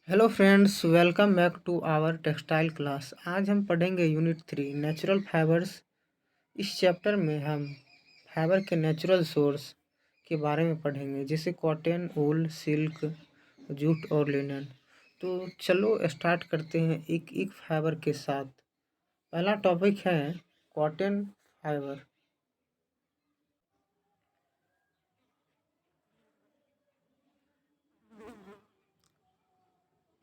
Hello friends, welcome back to our textile class. आज हम पढ़ेंगे यूनिट 3 नेचुरल फाइबर्स। इस चैप्टर में हम फाइबर के नेचुरल सोर्स के बारे में पढ़ेंगे, जैसे कॉटन, वूल, सिल्क, जूट और लिनन। तो चलो स्टार्ट करते हैं एक एक फाइबर के साथ। पहला टॉपिक है कॉटन फाइबर।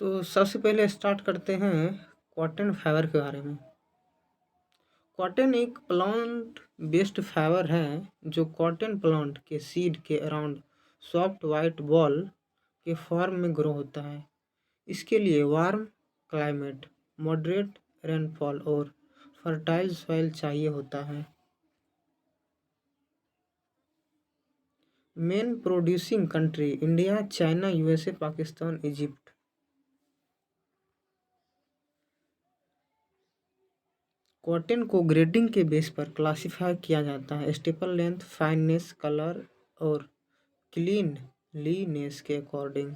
तो सबसे पहले स्टार्ट करते हैं कॉटन फाइबर के बारे में। कॉटन एक प्लांट बेस्ड फाइबर है जो कॉटन प्लांट के सीड के अराउंड सॉफ्ट वाइट बॉल के फॉर्म में ग्रो होता है। इसके लिए वार्म क्लाइमेट, मॉडरेट रेनफॉल और फर्टाइल सॉइल चाहिए होता है। Main producing country India, China, USA, Pakistan, Egypt. Cotton को ग्रेडिंग के बेस पर क्लासिफाई किया जाता है, स्टेपल लेंथ, फाइननेस, कलर और क्लीनलीनेस के according.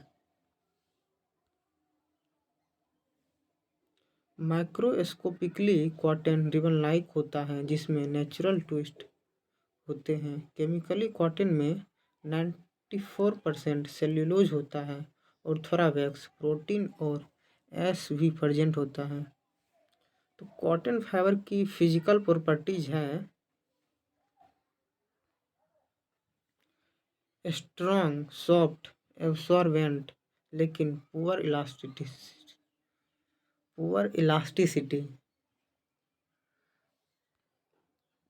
Microscopically cotton ribbon like होता है जिसमें नेचुरल ट्विस्ट होते हैं। केमिकली कॉटन में 94% सेल्यूलोज होता है और थोड़ा वैक्स, प्रोटीन और एस भी प्रेजेंट होता है। तो कॉटन फाइबर की फिजिकल प्रॉपर्टीज हैं स्ट्रॉन्ग, सॉफ्ट, एब्सॉर्बेंट, लेकिन पुअर इलास्टिसिटी।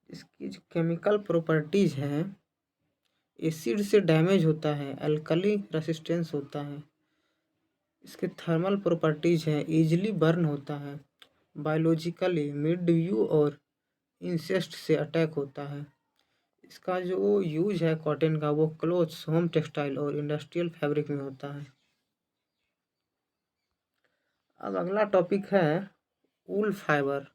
इसकी जो केमिकल प्रॉपर्टीज हैं, एसिड से डैमेज होता है, अल्कली रेसिस्टेंस होता है। इसके थर्मल प्रॉपर्टीज हैं, इजीली बर्न होता है, बायोलॉजिकली मिडव्यू और इंसेस्ट से अटैक होता है। इसका जो यूज है कॉटन का, वो क्लोथ्स, होम टेक्सटाइल और इंडस्ट्रियल फैब्रिक में होता है। अब अगला टॉपिक है वूल फाइबर।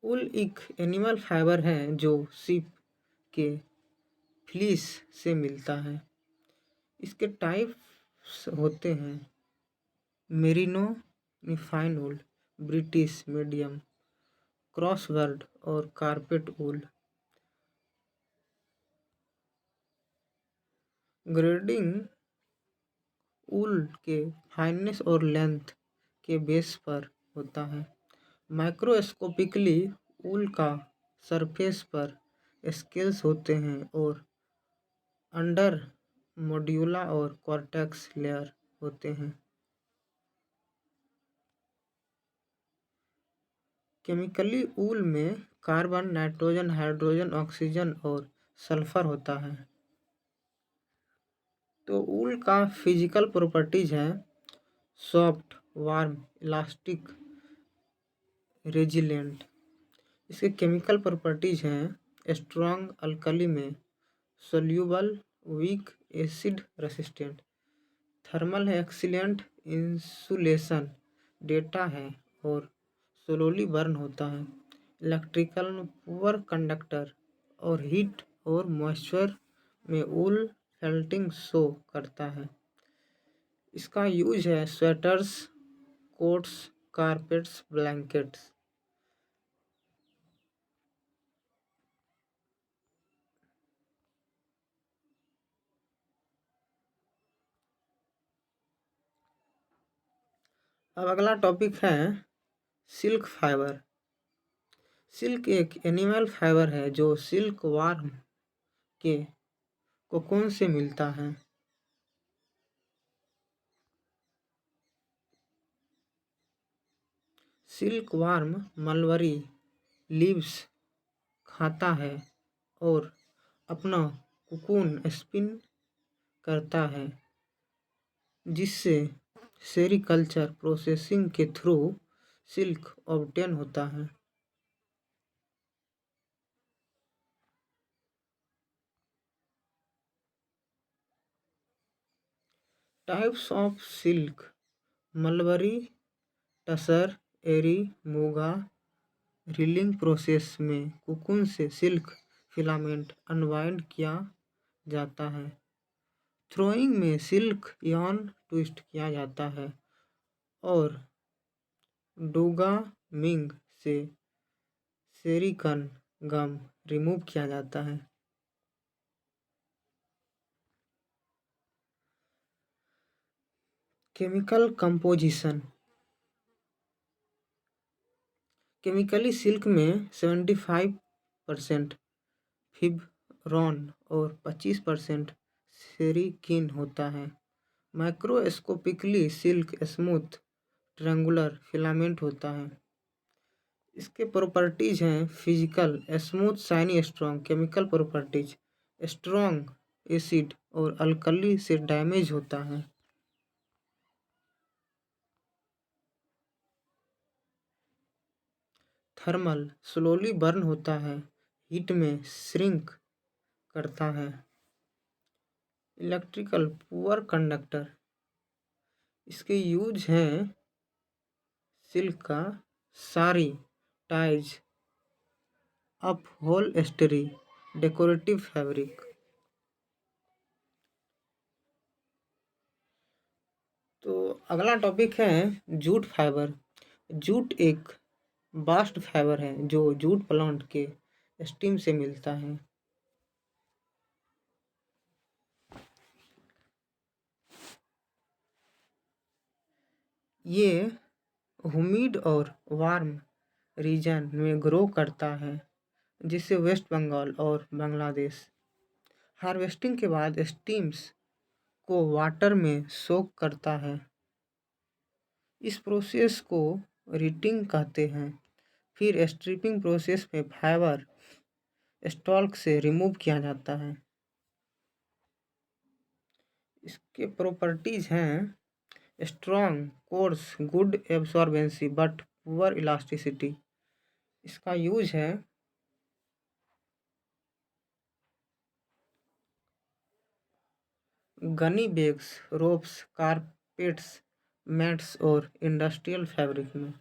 वूल एक एनिमल फाइबर है जो सीप के फ्लीस से मिलता है। इसके टाइप्स होते हैं मेरिनो, फाइन वूल, ब्रिटिश मीडियम, क्रॉसबर्ड और कारपेट वूल। ग्रेडिंग वूल के फाइननेस और लेंथ के बेस पर होता है। माइक्रोस्कोपिकली वूल का सरफेस पर स्केल्स होते हैं और अंडर मॉड्यूला और कॉर्टेक्स लेयर होते हैं। केमिकली वूल में कार्बन, नाइट्रोजन, हाइड्रोजन, ऑक्सीजन और सल्फर होता है। तो वूल का फिजिकल प्रॉपर्टीज है सॉफ्ट, वार्म, इलास्टिक, रेजिलेंट। इसके केमिकल प्रॉपर्टीज हैं स्ट्रॉन्ग अल्कली में, soluble, weak acid resistant. Thermal है एक्सीलेंट, इंसुलेशन डेटा है और स्लोली बर्न होता है। इलेक्ट्रिकल पुअर कंडक्टर और हीट और मॉइस्चर में वूल फेल्टिंग शो करता है। इसका यूज है स्वेटर्स, कोट्स, कारपेट्स, ब्लैंकेट्स। अब अगला टॉपिक है सिल्क फाइबर। सिल्क एक एनिमल फाइबर है जो सिल्क वार्म के कोकून से मिलता है। सिल्क वार्म मलबरी लीव्स खाता है और अपना कोकून स्पिन करता है, जिससे सेरीकल्चर प्रोसेसिंग के थ्रू सिल्क ऑब्टेन होता है। Types of silk: mulberry, tasar, eri, muga. Reeling process में कोकून से सिल्क फिलामेंट अनवाइंड किया जाता है। थ्रोइंग में सिल्क यार्न ट्विस्ट किया जाता है और डोगामिंग से सेरिकन गम रिमूव किया जाता है। Chemical composition. केमिकली सिल्क में 75% फिब्रॉन और 25% सेरिकिन होता है। Microscopically silk smooth triangular filament होता है। इसके प्रॉपर्टीज हैं physical smooth shiny strong. Chemical properties strong acid और अल्कली से डैमेज होता है। थर्मल स्लोली बर्न होता है, हीट में श्रिंक करता है। Electrical poor conductor. इसके यूज हैं सिल्क का साड़ी, टाइज, अपहोल्स्टरी, डेकोरेटिव फैब्रिक। तो अगला टॉपिक है जूट फाइबर। जूट एक बास्ट फाइबर है जो जूट प्लांट के स्टीम से मिलता है। ये ह्यूमिड और वार्म रीजन में ग्रो करता है, जिससे वेस्ट बंगाल और बांग्लादेश। हार्वेस्टिंग के बाद स्टीम्स को वाटर में सोक करता है। इस प्रोसेस को रीटिंग कहते हैं। फिर स्ट्रिपिंग प्रोसेस में फाइबर स्टॉक से रिमूव किया जाता है। इसके प्रॉपर्टीज हैं strong, coarse, good absorbency but poor elasticity. इसका यूज है gunny bags, ropes, carpets, mats और इंडस्ट्रियल फैब्रिक में।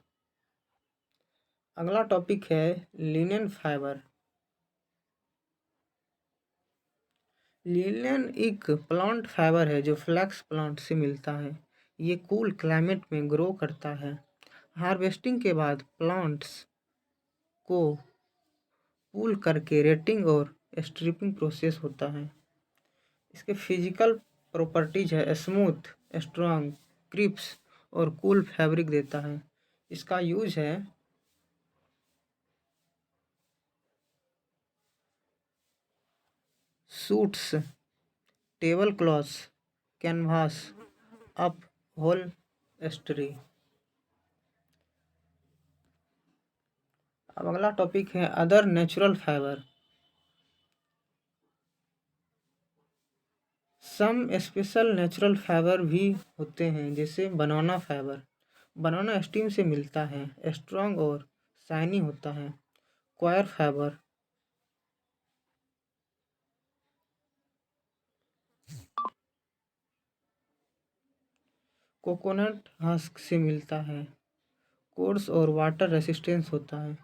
अगला टॉपिक है लिनेन फाइबर। लिनेन एक प्लांट फाइबर है जो फ्लैक्स प्लांट से मिलता है। ये कूल क्लाइमेट में ग्रो करता है। हार्वेस्टिंग के बाद प्लांट्स को पुल करके रेटिंग और स्ट्रिपिंग प्रोसेस होता है। इसके फिजिकल प्रॉपर्टीज है स्मूथ, स्ट्रॉन्ग, क्रिस्प और कूल फैब्रिक देता है। इसका यूज है suits, table cloths, canvas, upholstery. अब अगला टॉपिक है other natural fibre. Some special natural fibre भी होते हैं जैसे बनाना फाइबर। बनाना स्टीम से मिलता है, स्ट्रॉन्ग और शाइनी होता है। क्वायर फाइबर कोकोनट हस्क से मिलता है, कोर्स और वाटर रेसिस्टेंस होता है।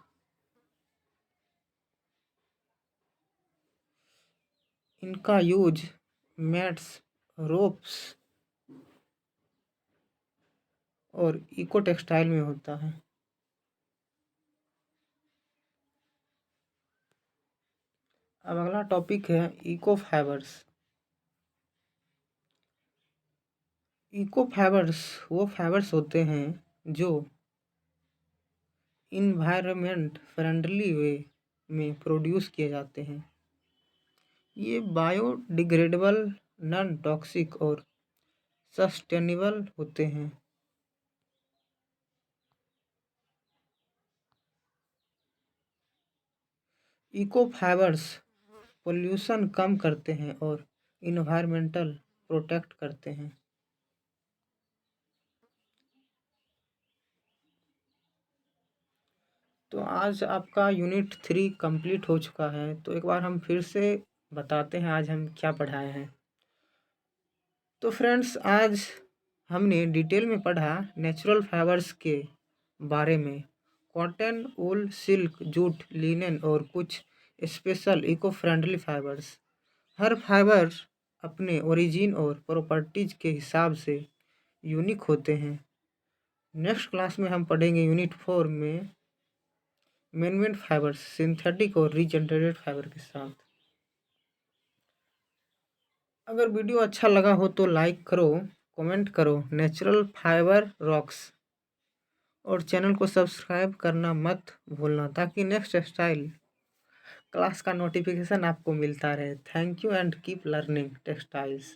इनका यूज मैट्स, रोप्स और इको टेक्सटाइल में होता है। अब अगला टॉपिक है इको फाइबर्स। इको फाइबर्स वो फाइबर्स होते हैं जो इन्वायरमेंट फ्रेंडली वे में प्रोड्यूस किए जाते हैं। ये बायोडिग्रेडेबल, नॉन टॉक्सिक और सस्टेनेबल होते हैं। इको फाइबर्स पोल्यूशन कम करते हैं और इन्वायरमेंटल प्रोटेक्ट करते हैं। तो आज आपका यूनिट 3 कंप्लीट हो चुका है। तो एक बार हम फिर से बताते हैं आज हम क्या पढ़ाए हैं। तो फ्रेंड्स आज हमने डिटेल में पढ़ा नेचुरल फाइबर्स के बारे में। कॉटन, वूल, सिल्क, जूट, लिनेन और कुछ स्पेशल इको फ्रेंडली फाइबर्स। हर फाइबर अपने ओरिजिन और प्रॉपर्टीज के हिसाब से यूनिक होते हैं। नेक्स्ट क्लास में हम पढ़ेंगे यूनिट 4 में मैनमेड फाइबर, सिंथेटिक और रीजनरेटेड फाइबर के साथ। अगर वीडियो अच्छा लगा हो तो लाइक करो, कमेंट करो, नेचुरल फाइबर रॉक्स, और चैनल को सब्सक्राइब करना मत भूलना ताकि नेक्स्ट स्टाइल क्लास का नोटिफिकेशन आपको मिलता रहे। Thank you and keep learning textiles.